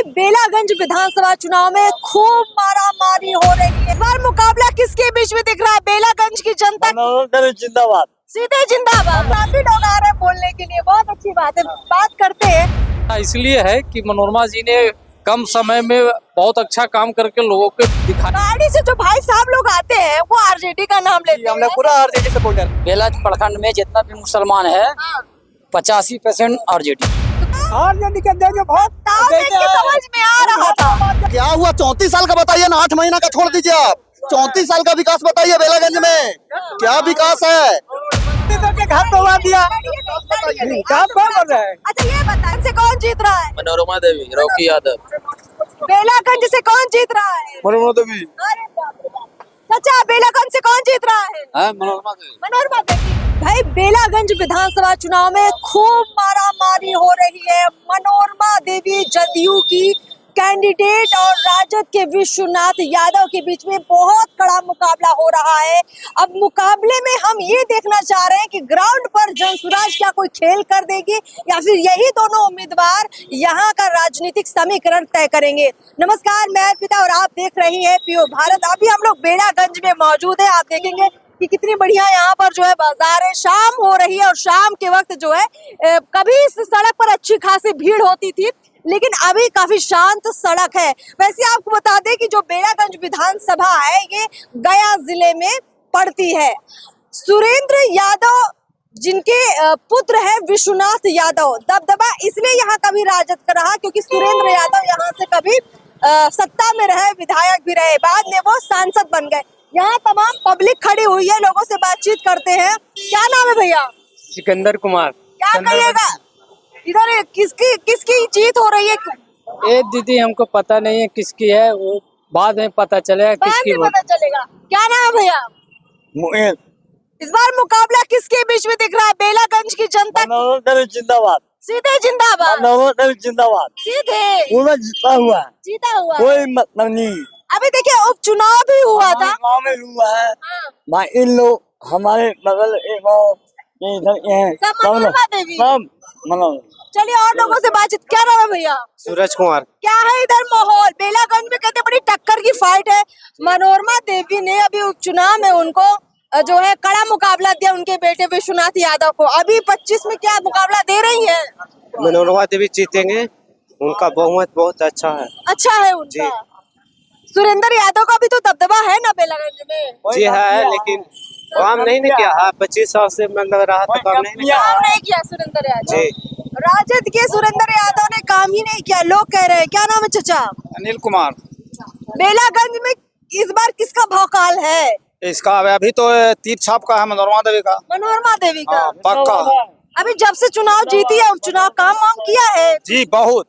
बेलागंज विधानसभा चुनाव में खूब मारामारी हो रही है। इस बार मुकाबला किसके बीच में दिख रहा है? बेलागंज की जनता जिंदाबाद, सीधे जिंदाबाद। काफी लोग आ रहे हैं बोलने के लिए, बहुत अच्छी बात है, बात करते हैं। इसलिए है कि मनोरमा जी ने कम समय में बहुत अच्छा काम करके लोगों को दिखाया। गाड़ी से जो भाई साहब लोग आते हैं वो आरजेडी का नाम लेते हैं। हमने पूरा आरजेडी सपोर्टर। बेलागंज प्रखंड में जितना भी मुसलमान है 85% आरजेडी। आरजेडी के देंगे बहुत। ताव देख के समझ में आ रहा था। क्या हुआ? 34 साल का बताइए ना, 8 महीना का छोड़ दीजिए आप। 34 साल का विकास बताइए बेलागंज में क्या विकास है? घर बनवा दिया। अच्छा ये बताएं से कौन जीत रहा है? मनोरमा देवी, रॉकी यादव। बेलागंज से कौन जीत रहा है? मनोरमा देवी। अरे बाप रे बाप। चाचा बेलागंज से कौन जीत रहा है? मनोरमा देवी। मनोरमा देवी। भाई बेलागंज विधानसभा चुनाव में खूब मारामारी हो रही है। मनोरमा देवी जदयू की कैंडिडेट और राजद के विश्वनाथ यादव के बीच में बहुत कड़ा मुकाबला हो रहा है। अब मुकाबले में हम ये देखना चाह रहे हैं कि ग्राउंड पर जनसुराज क्या कोई खेल कर देगी या फिर यही दोनों उम्मीदवार यहाँ का राजनीतिक समीकरण तय करेंगे। नमस्कार, मैं अर्पिता और आप देख रही हैं पीओ भारत। अभी हम लोग बेलागंज में मौजूद है। आप देखेंगे कि कितनी बढ़िया यहाँ पर जो है बाजार है। शाम हो रही है और शाम के वक्त जो है कभी इस सड़क पर अच्छी खासी भीड़ होती थी, लेकिन अभी काफी शांत सड़क है। वैसे आपको बता दें कि जो बेलागंज विधानसभा है ये गया जिले में पड़ती है। सुरेंद्र यादव जिनके पुत्र है विश्वनाथ यादव, दबदबा इसलिए यहाँ कभी राजद का रहा क्योंकि सुरेंद्र यादव यहाँ से कभी सत्ता में रहे, विधायक भी रहे, बाद में वो सांसद बन गए। यहाँ तमाम पब्लिक खड़ी हुई है, लोगों से बातचीत करते हैं। क्या नाम है भैया? सिकंदर कुमार। क्या कहिएगा इधर किसकी जीत हो रही है? ये दीदी हमको पता नहीं है किसकी है, वो बाद में पता चलेगा किसकी। पता चलेगा। क्या नाम है भैया? मुइन। इस बार मुकाबला किसके बीच में दिख रहा है? बेलागंज की जनता जिंदाबाद, सीधे जिंदाबाद। जिंदाबाद, सीधे पूरा जीता हुआ, जीता हुआ। कोई मतलब नहीं। अभी देखिए उपचुनाव भी हुआ था। गाँव में हुआ है। हाँ। भाई इन लोग हमारे बगल इधर सब मनोरमा देवी। सब मनोरमा। चलिए और लोगों से बातचीत। क्या नाम है भैया? सूरज कुमार। क्या है इधर माहौल? बेलागंज में कहते बड़ी टक्कर की फाइट है। मनोरमा देवी ने अभी उपचुनाव में उनको जो है कड़ा मुकाबला दिया उनके बेटे विश्वनाथ यादव को। अभी 25 में क्या मुकाबला दे रही है? मनोरमा देवी जीतेंगे, उनका बहुमत बहुत अच्छा है। अच्छा है उनका। सुरेंद्र यादव का भी तो दबदबा है ना बेलागंज में? जी है, लेकिन काम नहीं किया है। 25 साल से मतलब रहा तो काम नहीं किया सुरेंद्र यादव। जी। राजद के सुरेंद्र यादव ने काम ही नहीं किया, लोग कह रहे हैं। क्या नाम है चाचा? अनिल कुमार। बेलागंज में इस बार किसका भौकाल है? इसका अभी तो तीर छाप का है, मनोरमा देवी का। मनोरमा देवी का पक्का। अभी जब से चुनाव जीती है उपचुनाव काम वाम किया है जी बहुत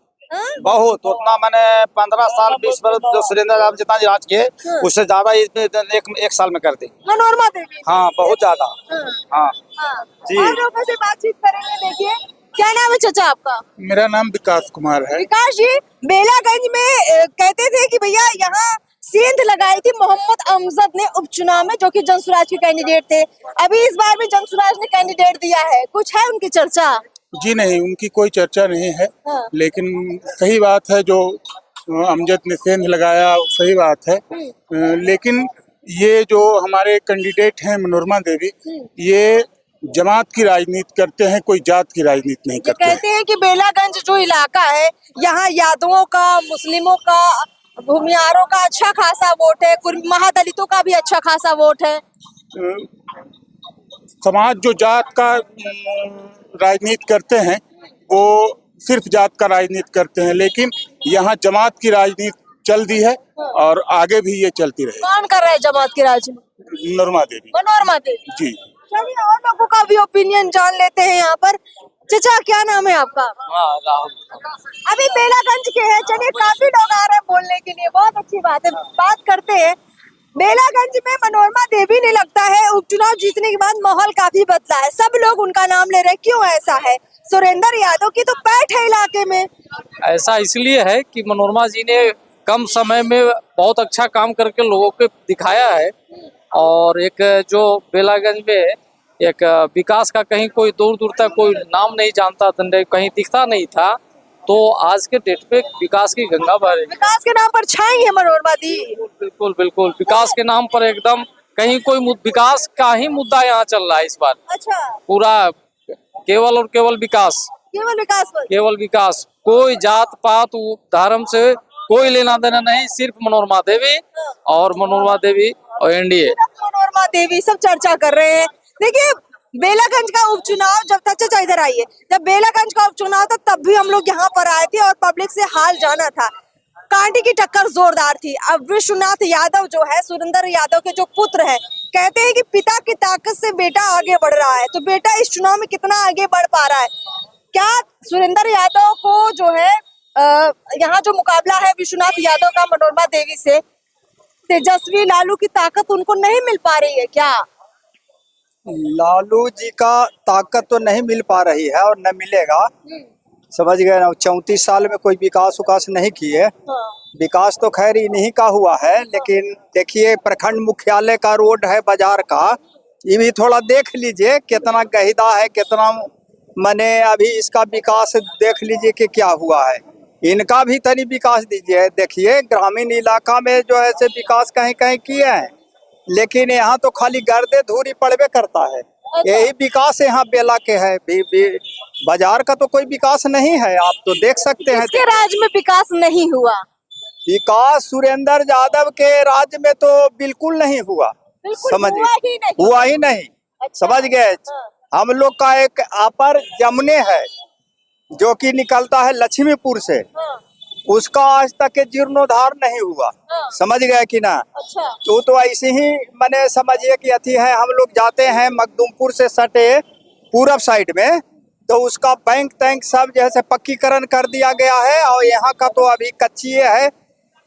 बहुत। उतना मैंने 15 साल 20 वर्ष जो सुरेंद्र यादव जितना राज किए उससे ज्यादा एक साल में कर दी मनोरमा देवी। हाँ, बहुत ज्यादा। हाँ जी। और लोगों से बातचीत करेंगे। देखिए क्या नाम है चाचा आपका? मेरा नाम विकास कुमार है। विकास जी, बेलागंज में कहते थे कि भैया यहाँ सेंध लगाई थी मोहम्मद अमजद ने उपचुनाव में, जो कि जनसुराज के कैंडिडेट थे। अभी इस बार भी जनसुराज ने कैंडिडेट दिया है, कुछ है उनकी चर्चा? जी नहीं, उनकी कोई चर्चा नहीं है। हाँ। लेकिन सही बात है जो अमजद ने सेंध लगाया, सही बात है। लेकिन ये जो हमारे कैंडिडेट हैं मनोरमा देवी, ये जमात की राजनीति करते हैं, कोई जात की राजनीति नहीं करते। कहते हैं कि बेलागंज जो इलाका है यहाँ यादवों का, मुस्लिमों का, भूमियारों का अच्छा खासा वोट है, महादलितों का भी अच्छा खासा वोट है। समाज जो जात का राजनीति करते हैं वो सिर्फ जात का राजनीति करते हैं, लेकिन यहाँ जमात की राजनीति चल दी है और आगे भी ये चलती रहेगी। कौन कर रहा है जमात की राजनीति? मनोरमा देवी। मनोरमा देवी जी। चलिए और लोगों का भी ओपिनियन जान लेते हैं यहाँ पर। चाचा क्या नाम है आपका? अभी बेलागंज के हैं। चलिए काफी लोग आ रहे हैं बोलने के लिए, बहुत अच्छी बात है, बात करते हैं। बेलागंज में मनोरमा देवी ने लगता है उपचुनाव जीतने के बाद माहौल काफी बदला है, सब लोग उनका नाम ले रहे हैं। क्यों ऐसा है? सुरेंद्र यादव की तो पैठ है इलाके में। ऐसा इसलिए है कि मनोरमा जी ने कम समय में बहुत अच्छा काम करके लोगों को दिखाया है। और एक जो बेलागंज में एक विकास का कहीं कोई दूर दूर तक कोई नाम नहीं जानता था, कहीं दिखता नहीं था, तो आज के डेट पे विकास की गंगा बह रही है। विकास के नाम पर छाएंगे मनोरमा दी। बिल्कुल बिल्कुल, विकास के नाम पर एकदम कहीं कोई विकास का ही मुद्दा यहाँ चल रहा है इस बार। अच्छा, पूरा केवल और केवल विकास, केवल विकास पर। केवल विकास। कोई जात पात धर्म से कोई लेना देना नहीं, सिर्फ मनोरमा देवी और मनोरमा देवी और एनडीए। मनोरमा देवी सब चर्चा कर रहे हैं। देखिए, बेलागंज का उपचुनाव जब तक, चाचा इधर आइए, जब बेलागंज का उपचुनाव था तब भी हम लोग यहाँ पर आए थे और पब्लिक से हाल जाना था। कांटे की टक्कर जोरदार थी। अब विश्वनाथ यादव जो है, सुरेंद्र यादव के जो पुत्र है, कहते हैं कि पिता की ताकत से बेटा आगे बढ़ रहा है। तो बेटा इस चुनाव में कितना आगे बढ़ पा रहा है? क्या सुरेंद्र यादव को जो है यहाँ जो मुकाबला है विश्वनाथ यादव का मनोरमा देवी से, तेजस्वी लालू की ताकत उनको नहीं मिल पा रही है क्या? लालू जी का ताकत तो नहीं मिल पा रही है और न मिलेगा, समझ गए ना। 34 साल में कोई विकास उकास नहीं किए। विकास तो खैर इन्हीं का हुआ है, लेकिन देखिए प्रखंड मुख्यालय का रोड है बाजार का, ये भी थोड़ा देख लीजिए कितना गहिदा है, कितना मने अभी इसका विकास देख लीजिए कि क्या हुआ है। इनका भी तनी विकास दीजिए। देखिए ग्रामीण इलाका में जो है से विकास कहीं कहीं किए हैं, लेकिन यहाँ तो खाली गर्दे धूरी पड़वे करता है। यही विकास यहाँ बेला के है। बाजार का तो कोई विकास नहीं है, आप तो देख सकते हैं। किसके राज्य में विकास नहीं हुआ? विकास सुरेंद्र यादव के राज्य में तो बिल्कुल नहीं हुआ। समझ हुआ ही नहीं। अच्छा। समझ गए। हम लोग का एक अपर जमुने है जो कि निकलता है लक्ष्मीपुर से, उसका आज तक के जीर्णोद्धार नहीं हुआ। समझ गए कि ना। अच्छा। तो ऐसे ही मैंने समझिए कि अथी है, हम लोग जाते हैं मखदूमपुर से सटे पूरब साइड में, तो उसका बैंक टैंक सब जैसे पक्कीकरण कर दिया गया है और यहाँ का तो अभी कच्ची है।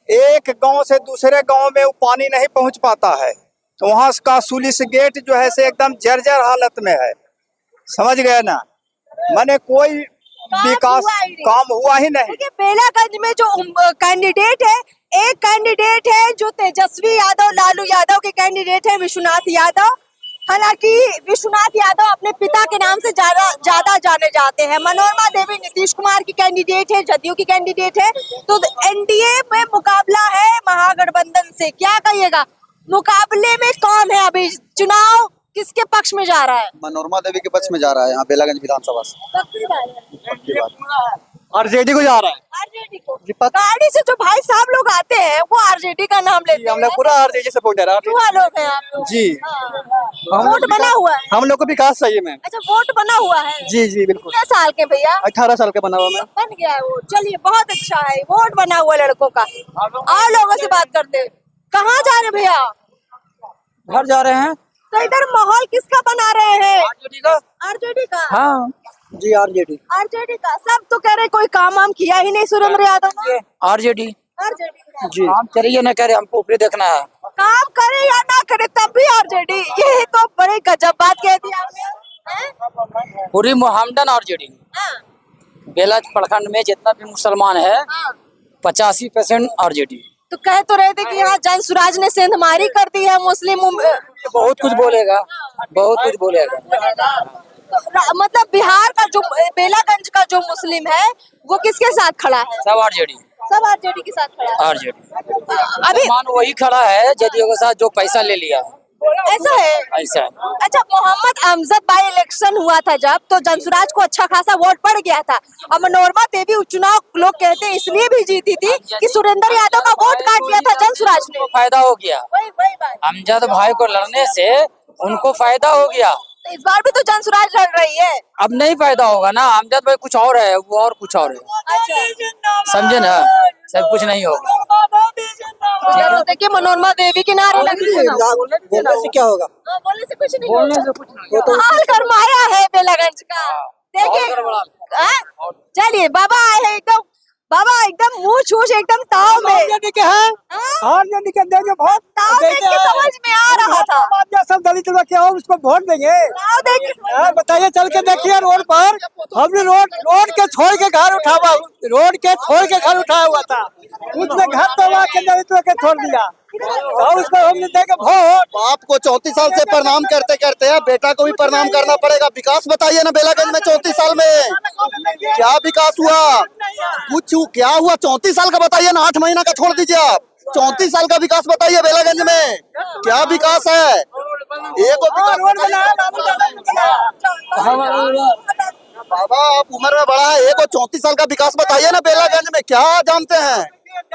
एक गांव से दूसरे गांव में वो पानी नहीं पहुंच पाता है, तो वहाँ का सुलिस गेट जो है से एकदम जर्जर हालत में है। समझ गए ना। मैंने कोई विकास काम हुआ ही नहीं। देखिए, बेलागंज में जो कैंडिडेट है, एक कैंडिडेट है जो तेजस्वी यादव, लालू यादव के कैंडिडेट है विश्वनाथ यादव। हालांकि विश्वनाथ यादव अपने पिता के नाम से ज्यादा जाने जाते हैं। मनोरमा देवी नीतीश कुमार की कैंडिडेट है, जदयू की कैंडिडेट है। तो एनडीए में मुकाबला है महागठबंधन से। क्या कहिएगा, मुकाबले में कौन है? अभी चुनाव किसके पक्ष में जा रहा है? मनोरमा देवी के पक्ष में जा रहा है यहाँ बेलागंज विधानसभा से। पक्की बात। आरजेडी को जा रहा है। आरजेडी को। गाड़ी से जो भाई साहब लोग आते हैं वो आरजेडी का नाम लेते हैं। हम लोग पूरा आरजेडी सपोर्ट है। युवा लोग हैं आप लोग। जी। वोट बना हुआ है। हम लोग को विकास चाहिए मैम। अच्छा, वोट बना हुआ है। जी जी बिल्कुल। कितने साल के भैया? 18 साल का बना हुआ मैम। बन गया है वो। चलिए, बहुत अच्छा है, वोट बना हुआ लड़कों का। और लोगों से बात करते हैं। कहाँ जा रहे भैया? घर जा रहे हैं। तो इधर माहौल किसका बना रहे हैं? आरजेडी का। आरजेडी का। हाँ जी आरजेडी। आरजेडी का। सब तो कह रहे कोई काम वाम किया ही नहीं सुरेंद्र यादव ने। आरजेडी। आरजेडी जी। काम करिए ना करे, हमको ऊपरी देखना है। काम करे या ना करे तब भी आरजेडी। ये तो बड़े गजब बात कह दी आपने। पूरी मोहम्मदन आरजेडी। बेला प्रखंड में जितना भी मुसलमान है 85% आरजेडी। तो कह तो रहे थे कि यहाँ जन सुराज ने सेंधमारी कर दी है मुस्लिम। बहुत कुछ बोलेगा, बहुत कुछ बोलेगा। तो मतलब बिहार का जो बेलागंज का जो मुस्लिम है वो किसके साथ खड़ा है? सब आरजेडी। सब आरजेडी के साथ खड़ा है। आरजेडी। अभी मान वही खड़ा है जदयू के साथ जो पैसा ले लिया। ऐसा है। ऐसा है। अच्छा, मोहम्मद अमजद बाई इलेक्शन हुआ था जब, तो जनसुराज को अच्छा खासा वोट पड़ गया था। और मनोरमा देवी उपचुनाव लोग कहते हैं इसलिए भी जीती थी कि सुरेंद्र यादव का वोट काट लिया था जनसुराज ने। फायदा हो गया। वही बात। अमजद भाई को लड़ने से उनको फायदा हो गया। तो इस बार भी तो जनसुराज लड़ रही है। अब नहीं फायदा होगा ना। अमजद भाई कुछ और है, वो और कुछ और है। अच्छा, समझे ना। सब कुछ नहीं होगा। चलो देखिए, मनोरमा देवी के नारे लगे। बोलने से क्या होगा? बोलने से कुछ नहीं बोलने होगा। से कुछ नहीं होगा। हाल गरमाया है बेलागंज का। देखिए, हाँ? चलिए, बाबा आए हैं एकदम। बाबा एकदम मुंह छूछ एकदम ताव में। आरजेडी के हैं। हाँ? आरजेडी के देंगे वोट। ताव देख के समझ में आ रहा था। सब दलित लोग क्या हो उसको वोट देंगे। ताव देख के समझ में- हाँ, बताइए चल के देखिए रोड पर। हमने रोड के छोड़ के घर उठाया हुआ था। उसने घर तोड़ा के दलितों के छोड़ दिया। उसको हम देंगे वोट। बाप को 34 साल से प्रणाम करते करते हैं, बेटा को भी प्रणाम करना पड़ेगा। विकास बताइए ना बेलागंज में 34 साल में क्या विकास हुआ? कुछ क्या हुआ? 34 साल का बताइए ना, 8 महीना का छोड़ दीजिए आप। 34 साल का विकास बताइए बेलागंज में क्या विकास है? एक बाबा आप उम्र में बड़ा है, एक 34 साल का विकास बताइए ना बेलागंज में क्या जानते हैं?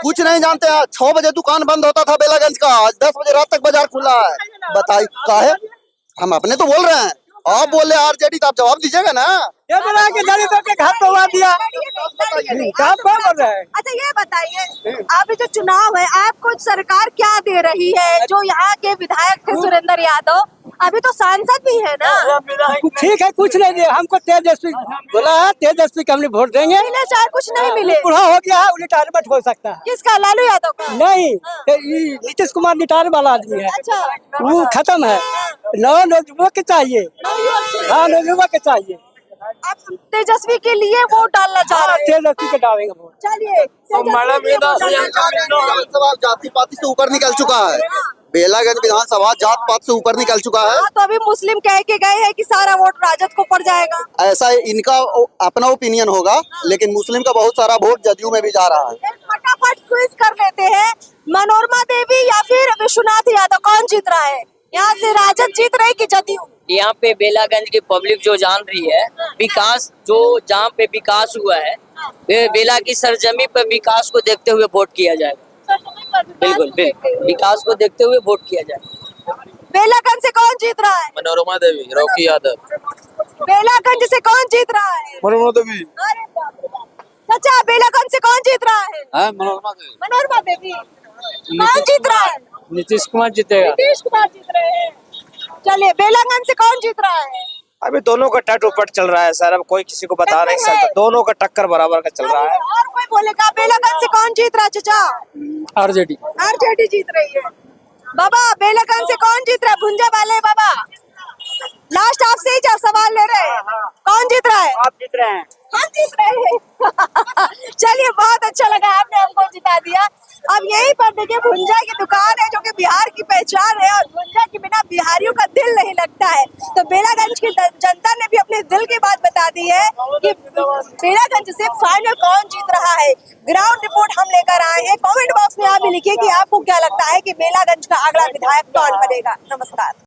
कुछ नहीं जानते हैं। 6 बजे दुकान बंद होता था बेलागंज का, आज 10 बजे रात तक बाजार खुला है। बताइए काहे? हम अपने तो बोल रहे हैं, आप बोल रहे आरजेडी, तो आप जवाब दीजिएगा ना। ये बना के दलितों के घर पहुंचा दिया। क्या बोल रहे हैं? अच्छा ये बताइए, अभी जो चुनाव है आपको सरकार क्या दे रही है? जो यहाँ के विधायक थे सुरेंद्र यादव, अभी तो सांसद भी है ना। ठीक है, कुछ नहीं दिया हमको। तेजस्वी बोला है, तेजस्वी को हमने वोट देंगे। मिले चाहे कुछ नहीं मिले। बूढ़ा हो गया है, रिटायरमेंट हो सकता है। किसका? लालू यादव का? नहीं, ये नीतीश कुमार रिटायर वाला आदमी है। अच्छा, वो खत्म है। नौजुवों के चाहिए। हाँ, नौजुवों के चाहिए। आप तेजस्वी के लिए वोट डालना चाह रहे हैं? तेजस्वी के डालेंगे वोट। चलिए, विधानसभा जाति पाति से ऊपर निकल चुका है। बेलागंज विधानसभा जात पात से ऊपर निकल चुका है। हाँ, तो अभी मुस्लिम कह के गए हैं कि सारा वोट राजद को पड़ जाएगा। ऐसा इनका अपना ओपिनियन होगा, लेकिन मुस्लिम का बहुत सारा वोट जदयू में भी जा रहा है। फटाफट क्विज कर लेते हैं, मनोरमा देवी या फिर विश्वनाथ यादव, कौन जीत रहा है? यहाँ से राजद जीत रही कि जदयू? यहाँ पे बेलागंज की पब्लिक जो जान रही है, विकास जो जहाँ पे विकास हुआ है, बेला की सरजमी पर विकास को देखते हुए वोट किया जाएगा। बिल्कुल बिल्कुल, विकास को देखते हुए वोट किया जाएगा। बेलागंज से कौन जीत रहा है? मनोरमा देवी, रॉकी यादव। बेलागंज से कौन जीत रहा है? मनोरमा देवी। अरे बाप रे बाप। चाचा, बेलागंज से कौन जीत रहा है? मनोरमा देवी। मनोरमा देवी। कौन जीत रहा है? नीतीश कुमार जीतेगा। नीतीश कुमार जीत रहे हैं। चलिए, बेलागंज से कौन जीत रहा है? अभी दोनों का टट उपट चल रहा है सर, अब कोई किसी को बता नहीं सकता। दोनों का टक्कर बराबर का चल रहा है। और कोई बोलेगा बेलागंज से कौन जीत रहा है? चाचा, आरजेडी। आरजेडी जीत रही है। बाबा, बेलागंज से कौन जीत रहा है? भुंजा वाले बाबा, लास्ट आपसे ही जा सवाल ले रहे हैं, कौन जीत रहा है? आप जीत रहे हैं। हम जीत रहे हैं। चलिए, बहुत अच्छा लगा, आपने हमको जिता दिया। अब यहीं पर देखिए, भुंजा की दुकान है जो कि बिहार की पहचान है, और भुंजा के बिना बिहारियों का दिल नहीं लगता है। तो बेलागंज की जनता ने भी अपने दिल की बात बता दी है कि बेलागंज से फाइनल कौन जीत रहा है। ग्राउंड रिपोर्ट हम लेकर आए हैं। कमेंट बॉक्स में आप भी लिखिए कि आपको क्या लगता है कि बेलागंज का अगला विधायक कौन बनेगा। नमस्कार।